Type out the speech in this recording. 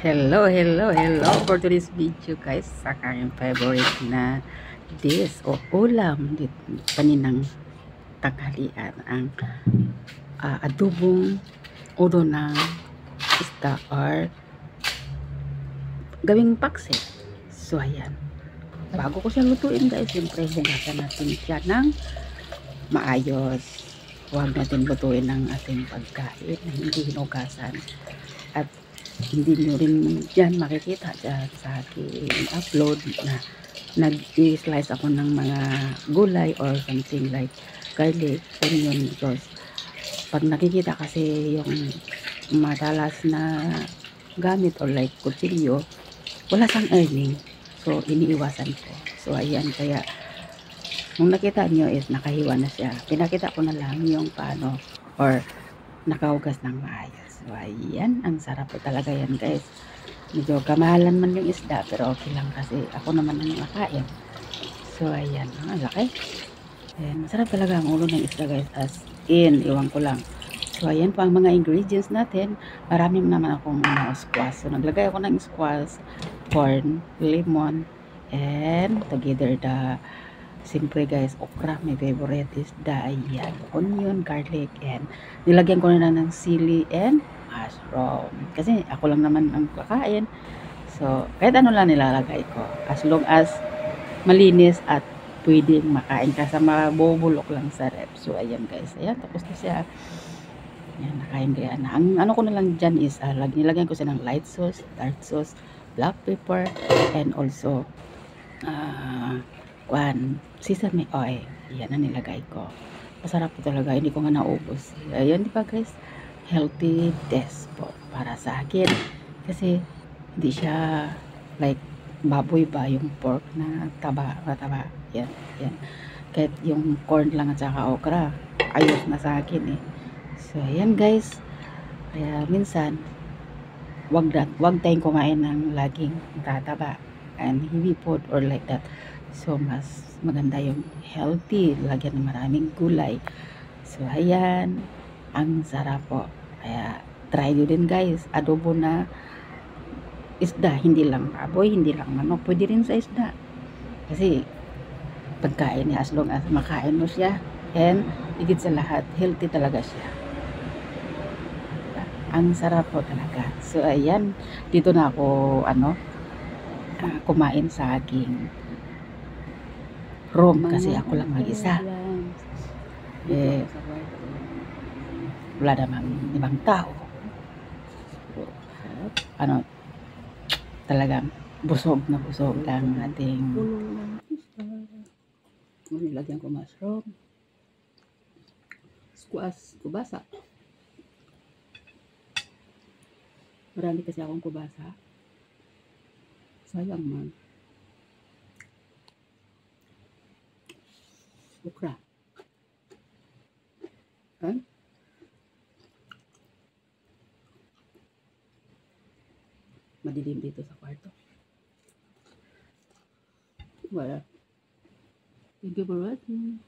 Hello for today's video guys, sa aking favorite na dish o ulam paninang tanghalian, ang adobong udo ng isda or gawing paksi. So ayan, bago ko siya lutuin guys, siyempre hugasan natin siya ng maayos. Huwag natin lutuin ng ating pagkain na hindi hinugasan. At hindi nyo rin dyan makikita dyan sa aking upload na nag-i-slice ako ng mga gulay or something like garlic, onion, because pag nakikita kasi yung madalas na gamit or like kutsilyo, wala sang earning, so iniiwasan ko. So ayan, kaya nung nakita nyo is nakahiwa na siya, pinakita ko na lang yung paano or nakahugas ng maayos. So ayan, ang sarap po talaga yan guys. Medyo kamahalan man yung isda, pero okay lang kasi ako naman ang nakain. So ayan, ang laki. Ayan, masarap talaga ang ulo ng isda guys, as in, iwan ko lang. So ayan po ang mga ingredients natin. Marami naman akong squash. So naglagay ako ng squash, corn, lemon, and together the siyempre guys, okra, my favorite is ayan, onion, garlic, and nilagyan ko na ng sili and mushroom. Kasi ako lang naman ang kakain. So, kahit ano lang nilalagay ko. As long as malinis at pwedeng makain ka sa mabubulok lang sa rep. So, ayan guys. Ayan, tapos na siya. Ayan, nakain ko yan. Ang ano ko na lang dyan is, nilagyan ko siya ng light sauce, dark sauce, black pepper, and also, sesame oil. Yan ang nilagay ko. Masarap po talaga. Hindi ko nga naubos. Ayun, di ba guys? Healthy test po para sa akin. Kasi hindi siya like baboy ba yung pork na mataba. Yan, yan. Kahit yung corn lang at saka okra, ayos na sa akin eh. So, ayan guys. Kaya minsan, wag tayong kumain ng laging tataba and heavy food or like that. So, mas maganda yung healthy. Lagyan ng maraming gulay. So, ayan. Ang sarap po. Kaya, try nyo din guys. Adobo na isda. Hindi lang baboy, hindi lang manok. Pwede rin sa isda. Kasi, pagkain niya, as long as makain mo siya. And, higit sa lahat, healthy talaga siya. Ang sarap po talaga. So, ayan. Dito na ako, kumain sa aking room kasi ako lang mag-isa. Eh, wala namang ibang tao. Talagang busog na busog lang ating nilagyan ko mushroom, squash, kubasa. Marami kasi akong kubasa. Sayang man. Okra. Madilim dito sa kwarto. Wala. Thank you for watching.